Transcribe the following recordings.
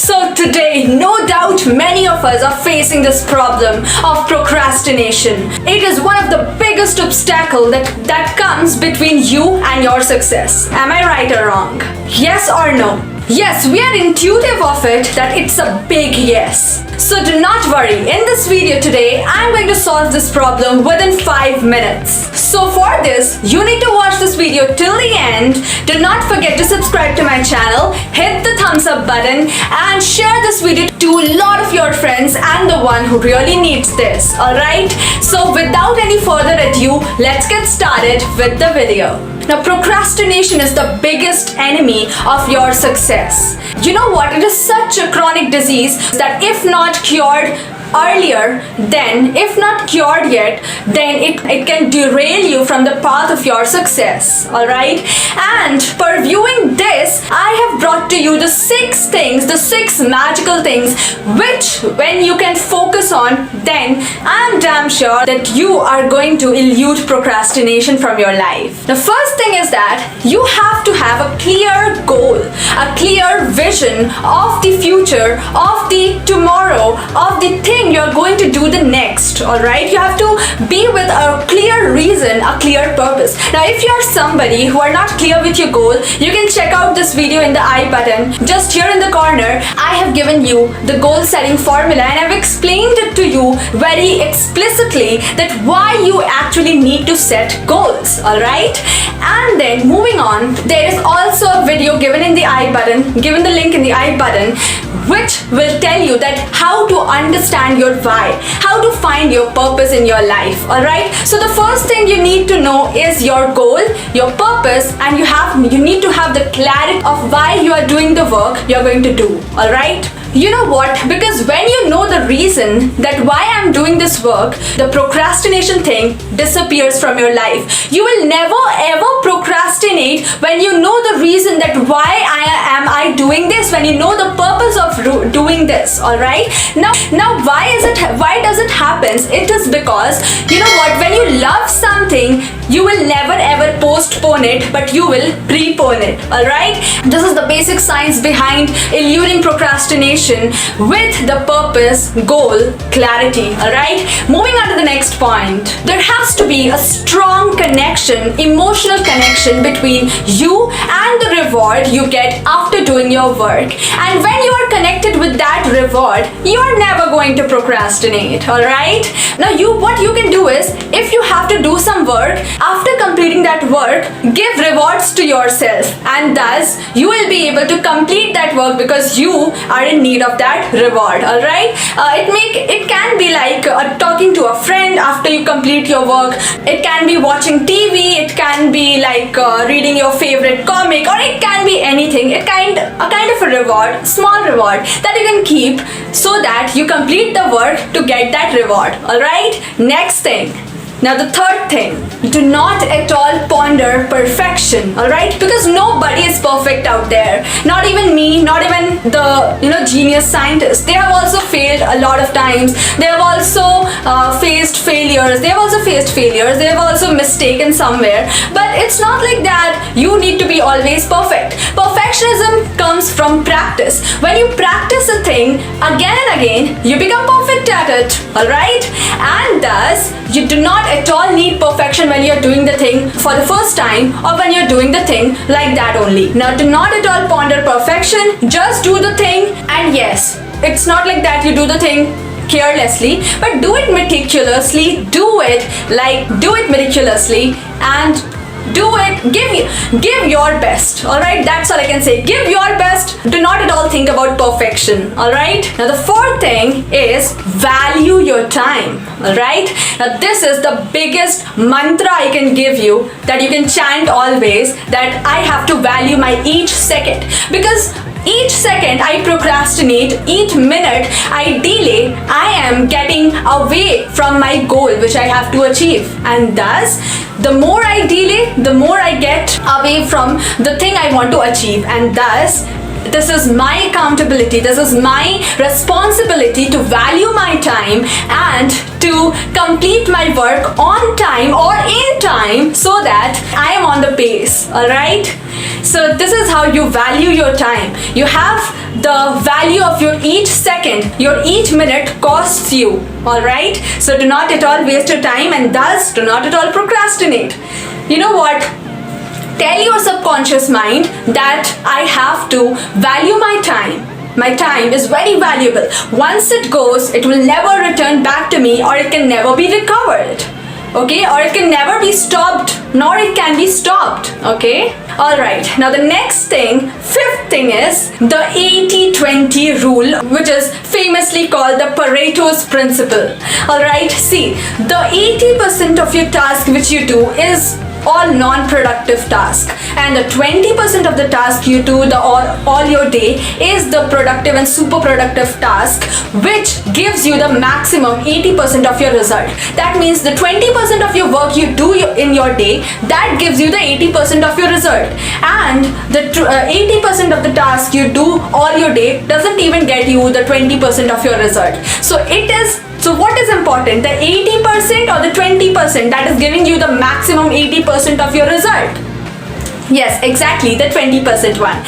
So today, no doubt many of us are facing this problem of procrastination. It is one of the biggest obstacles that comes between you and your success. Am I right or wrong? Yes or no? Yes, we are intuitive of it that it's a big yes. So do not worry, in this video today, I'm going to solve this problem within 5 minutes. So for this, you need to watch this video till the end. Do not forget to subscribe to my channel, hit the thumbs up button and share this video to a lot of your friends and the one who really needs this, alright? So without any further ado, let's get started with the video. Now, procrastination is the biggest enemy of your success. You know what? It is such a chronic disease that if not cured earlier, then if not cured yet, then it can derail you from the path of your success. Alright? And for viewing this, I have brought to you the 6 things, the 6 magical things which when you can focus on, then I'm damn sure that you are going to elude procrastination from your life. The first thing is that you have to have a clear goal, a clear vision of the future, of the tomorrow, of the thing you're going to do the next. Alright, you have to be with a clear reason, a clear purpose. Now if you're somebody who are not clear with your goal, you can check out this video in the I button. Just here in the corner, I have given you the goal setting formula and I've explained it to you very explicitly that why you actually need to set goals. Alright, and then moving on, there is also a video given in the I button, given the link in the I button, which will tell you that how to understand your why, how to find your purpose in your life. Alright, so the first thing you need to know is your goal, your purpose, and you need to have the clarity of why you are doing the work you're going to do. Alright, you know what, because when you know the reason that why I'm doing this work, the procrastination thing disappears from your life. You will never ever procrastinate when you know the reason that why am I doing this, when you know the purpose of doing this. Alright, now why does it happen? It is because, you know what, when you love something, you will never ever postpone it, but you will prepone it. Alright, this is the basic science behind eluding procrastination with the purpose, goal, clarity. Alright, moving on to the next point. There has to be a strong connection, emotional connection between you and the reward you get after doing your work. And when you are connected with that reward, you are never going to procrastinate. Alright, now what you can do is, if you have to do some work, after completing that work, give rewards to yourself, and thus you will be able to complete that work because you are in need of that reward. Alright, it can be like talking to a friend after you complete your work. It can be watching TV. It can be like reading your favorite comic, or it can be anything. A kind of a reward, small reward that you can keep so that you complete the work to get that reward. Alright, next thing. Now the third thing, do not at all ponder perfection. Alright, because nobody is perfect out there. Not even me, not even the genius scientists. They have also failed a lot of times. They have also faced failures. They have also faced failures. They have also mistaken somewhere. But it's not like that you need to be always perfect. Perfectionism comes from practice. When you practice a thing again and again, you become perfect at it. Alright, and thus you do not at all need perfection when you're doing the thing for the first time, or when you're doing the thing like that only. Now do not at all ponder perfection, just do the thing. And yes, it's not like that you do the thing carelessly, but do it meticulously, do it meticulously, and do it, give your best. Alright, that's all I can say. Give your best. Do not at all think about perfection. Alright, now the fourth thing is value your time. Alright, now this is the biggest mantra I can give you, that you can chant always, that I have to value my each second, because each second I procrastinate, each minute I delay, I am getting away from my goal which I have to achieve. And thus, the more I delay, the more I get away from the thing I want to achieve. And thus, this is my accountability, this is my responsibility to value my time and to complete my work on time or in time so that I am on the pace. Alright? So this is how you value your time. You have the value of your each second, your each minute costs you. Alright? So do not at all waste your time, and thus do not at all procrastinate. You know what? Tell your subconscious mind that I have to value my time. My time is very valuable. Once it goes, it will never return back to me, or it can never be recovered. Okay, or it can never be stopped, nor it can be stopped. Okay, all right. Now the next thing, fifth thing, is the 80-20 rule, which is famously called the Pareto's principle. All right, see, the 80% of your task which you do is all non-productive task, and the 20% of the task you do all your day is the productive and super productive task, which gives you the maximum 80% of your result. That means the 20% of your work you do in your day, that gives you the 80% of your result, and the 80% of the task you do all your day doesn't even get you the 20% of your result. So what is important, the 80% or the 20% that is giving you the maximum 80% of your result? Yes, exactly, the 20% one.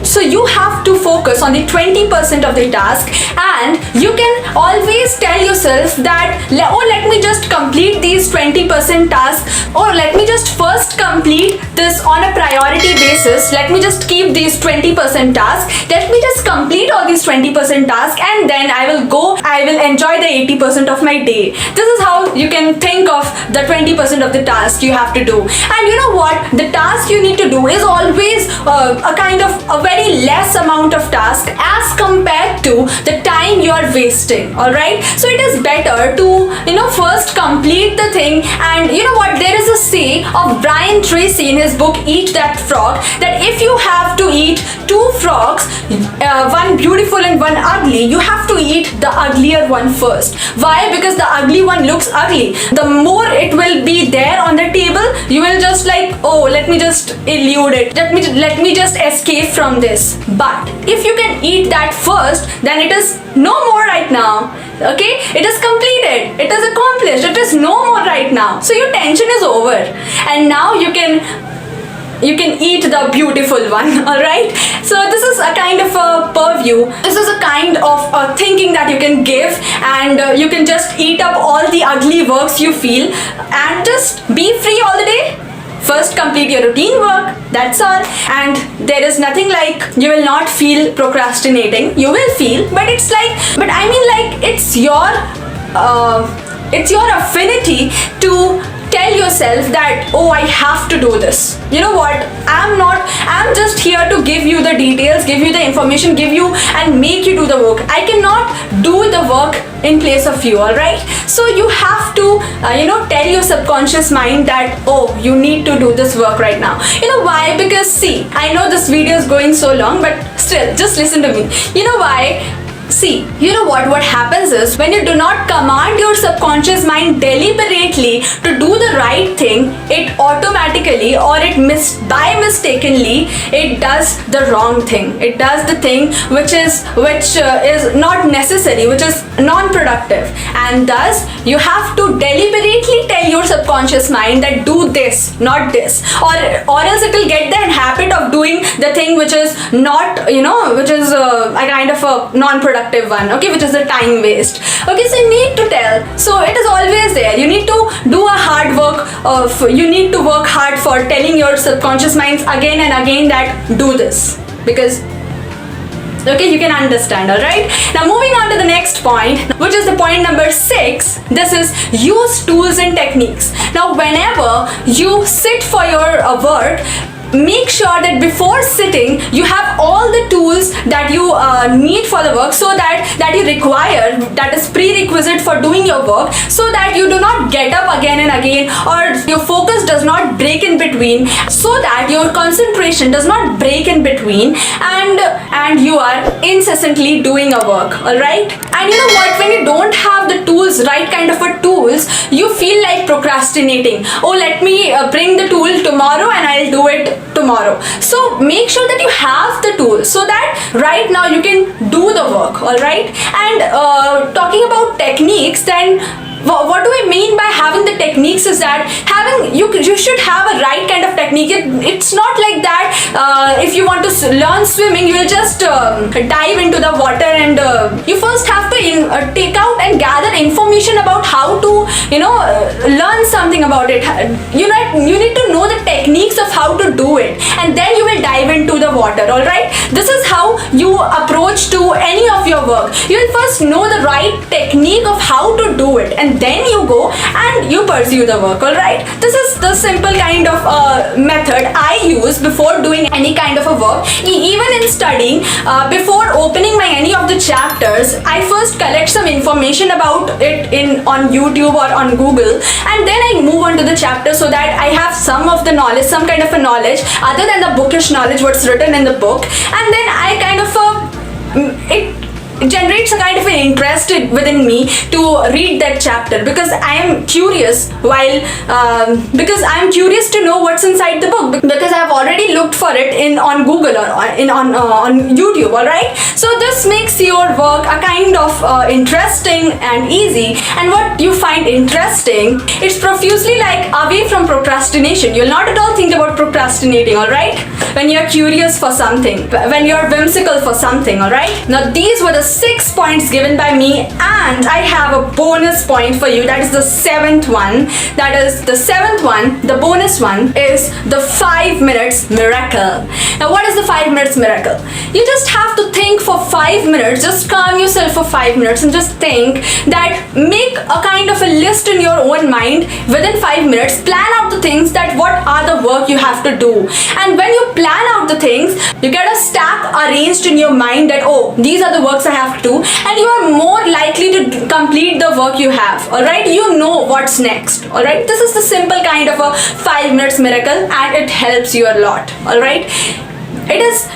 So you have to focus on the 20% of the task, and you can always tell yourself that, oh, let me just complete these 20% tasks, or let me just first complete this on a priority basis. Let me just keep these 20% tasks. Let me just complete all these 20% tasks, and then I will enjoy the 80% of my day. This is how you can think of the 20% of the task you have to do. And you know what? The task you need to do is always a kind of a very less amount of task as compared to the time you are wasting. All right, so it is better to first complete the thing. And you know what, there is a say of Brian Tracy in his book Eat That Frog, that if you have to eat two frogs, one beautiful and one ugly, you have to eat the uglier one first. Why? Because the ugly one looks ugly. The more it will be there on the table, you will just like, oh, let me just elude it, let me just escape from this. But if you can eat that first, then it is no more right now. Okay, it is completed, it is accomplished, it is no more right now. So your tension is over, and now you can eat the beautiful one. All right, so this is a kind of a purview, this is a kind of a thinking that you can give, and you can just eat up all the ugly works you feel and just be free all the day. First complete your routine work, that's all. And there is nothing like you will not feel procrastinating. You will feel, but it's your affinity to tell yourself that, oh, I have to do this. You know what, I'm just here to give you the details, give you the information, give you and make you do the work. I cannot do the work in place of you. All right, so you have to tell your subconscious mind that, oh, you need to do this work right now. You know why? Because see, I know this video is going so long, but still, just listen to me. You know why? See, you know what happens is, when you do not command your subconscious mind deliberately to do the right thing, it automatically, or by mistakenly, it does the wrong thing. It does the thing which is not necessary, which is non-productive. And thus you have to deliberately tell your subconscious mind that do this, not this, or else it will get the habit of doing the thing which is not, which is a kind of a non-productive one, okay, which is the time waste. Okay, so you need to tell. So it is always there. You need to do a hard work you need to work hard for telling your subconscious minds again and again that do this, because okay, you can understand. All right, now moving on to the next point, which is the point number 6. This is use tools and techniques. Now whenever you sit for your work, make sure that before sitting you have all the tools that you need for the work, so that you require, that is prerequisite for doing your work, so that you do not get up again and again, or your focus does not break in between, so that your concentration does not break in between, and you are incessantly doing a work. All right, and you know what, when you don't have the tools, right kind of a tools, you feel like procrastinating. Oh, let me bring the tool tomorrow and I'll do it tomorrow. So make sure that you have the tools, so that right now you can do the work. All right, and talking about techniques, then what do we mean by having the techniques is that you should have a right kind of technique. It's not like that if you want to learn swimming, you will just dive into the water, and you first have to take out and gather information about how to learn something about it. You need to know the techniques of how to do it, and then you will dive into the water. All right, this is how you approach to any of your work. You will first know the right technique of how to do it, and then you go and you pursue the work. All right, this is the simple kind of method I use before doing any kind of a work. Even in studying, before opening any of the chapters, I first collect some information about it on YouTube or on Google, and then I move on to the chapter so that I have some of the knowledge, some kind of a knowledge other than the bookish knowledge what's written in the book, and then I kind of it generates a kind of an interest within me to read that chapter, because I am curious because I am curious to know what's inside the book, because I have already looked for it on Google or on YouTube. All right, so this makes your work a kind of interesting and easy, and what you find interesting, it's profusely like away from procrastination. You'll not at all think about procrastinating. All right, when you're curious for something, when you're whimsical for something. All right, now these were the 6 points given by me, and I have a bonus point for you. That is the 7th one. The bonus one is the 5 minutes miracle. Now, what is the 5 minutes miracle? You just have to think for 5 minutes. Just calm yourself for 5 minutes and just think that, make a kind of a list in your own mind. Within 5 minutes, plan out the things that what are the work you have to do. And when you plan out the things, you get a stack arranged in your mind that, oh, these are the works I have to do, and you are more likely to complete the work you have. All right, you know what's next. All right, this is the simple kind of a 5 minutes miracle, and it helps you a lot. All right, it is,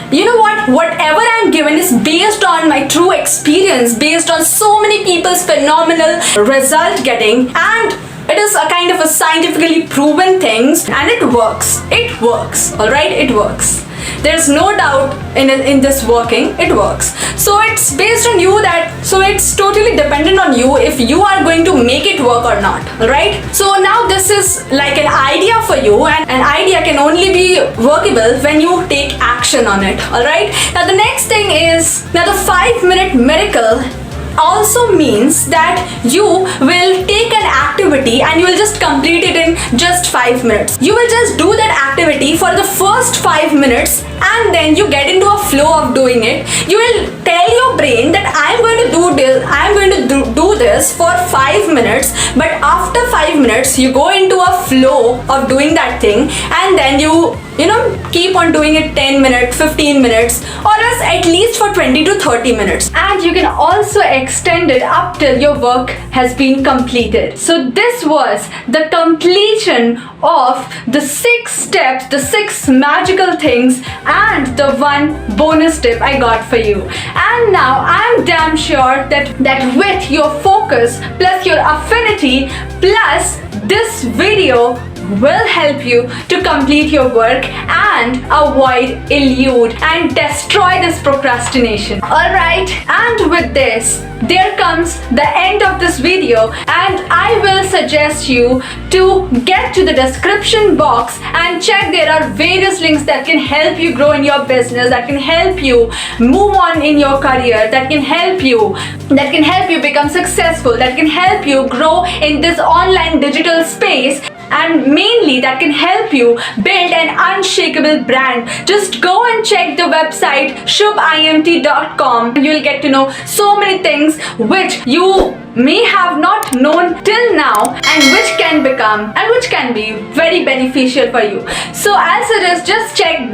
whatever I'm given is based on my true experience, based on so many people's phenomenal result getting, and it is a kind of a scientifically proven things, and it works. All right, it works. There's no doubt in this working. It works. So it's based on you, so it's totally dependent on you if you are going to make it work or not. All right, so now this is like an idea for you, and an idea can only be workable when you take action on it. All right, now the next thing is, now the 5 minute miracle also means that you will take an activity and you will just complete it in just 5 minutes. You will just do that activity for the first 5 minutes, and then you get into a flow of doing it. You will tell your brain that I'm going to do this for 5 minutes, but after 5 minutes you go into a flow of doing that thing, and then you keep on doing it 10 minutes, 15 minutes, or else at least for 20 to 30 minutes. And you can also extend it up till your work has been completed. So this was the completion of the 6 steps, the 6 magical things, and the 1 bonus tip I got for you. And now I'm damn sure that with your focus plus your affinity plus this video will help you to complete your work and avoid, elude, and destroy this procrastination. Alright, and with this, there comes the end of this video, and I will suggest you to get to the description box and check. There are various links that can help you grow in your business, that can help you move on in your career, that can help you become successful, that can help you grow in this online digital space, and mainly that can help you build an unshakable brand. Just go and check the website shubhimt.com, and you'll get to know so many things which you may have not known till now, and which can be very beneficial for you. So as it is,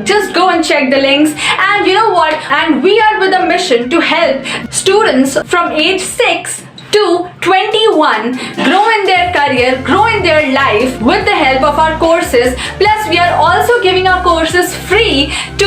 just go and check the links. And you know what, and we are with a mission to help students from age 6 to 21 grow in their career, grow in their life with the help of our courses. Plus we are also giving our courses free to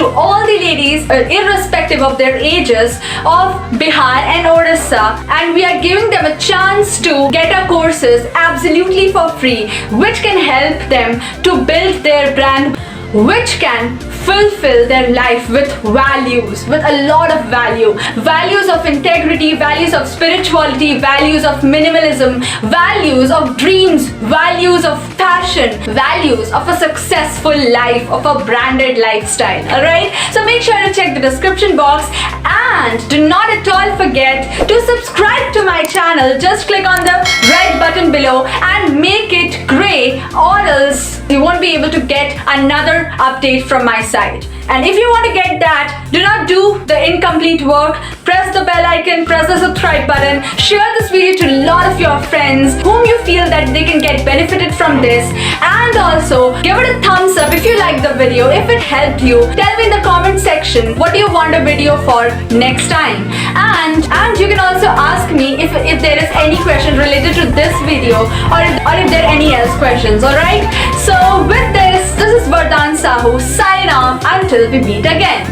all the ladies irrespective of their ages of Bihar and Odisha, and we are giving them a chance to get our courses absolutely for free, which can help them to build their brand, which can fulfill their life with values, with a lot of value. Values of integrity, values of spirituality, values of minimalism, values of dreams, values of passion, values of a successful life, of a branded lifestyle. Alright? So make sure to check the description box and do not at all forget to subscribe to my channel. Just click on the red button below and make it gray, or else you won't be able to get another update from my side. And if you want to get that, do not do the incomplete work. Press the bell icon, press the subscribe button, share this video to a lot of your friends whom you feel that they can get benefited from this, and also give it a thumbs up if you like the video, if it helped you. Tell me in the comment section what do you want a video for next time, and you can also ask me if there is any question related to this video, or if there are any else questions. Alright, so with this is Vardhan Sahu signing off until we meet again.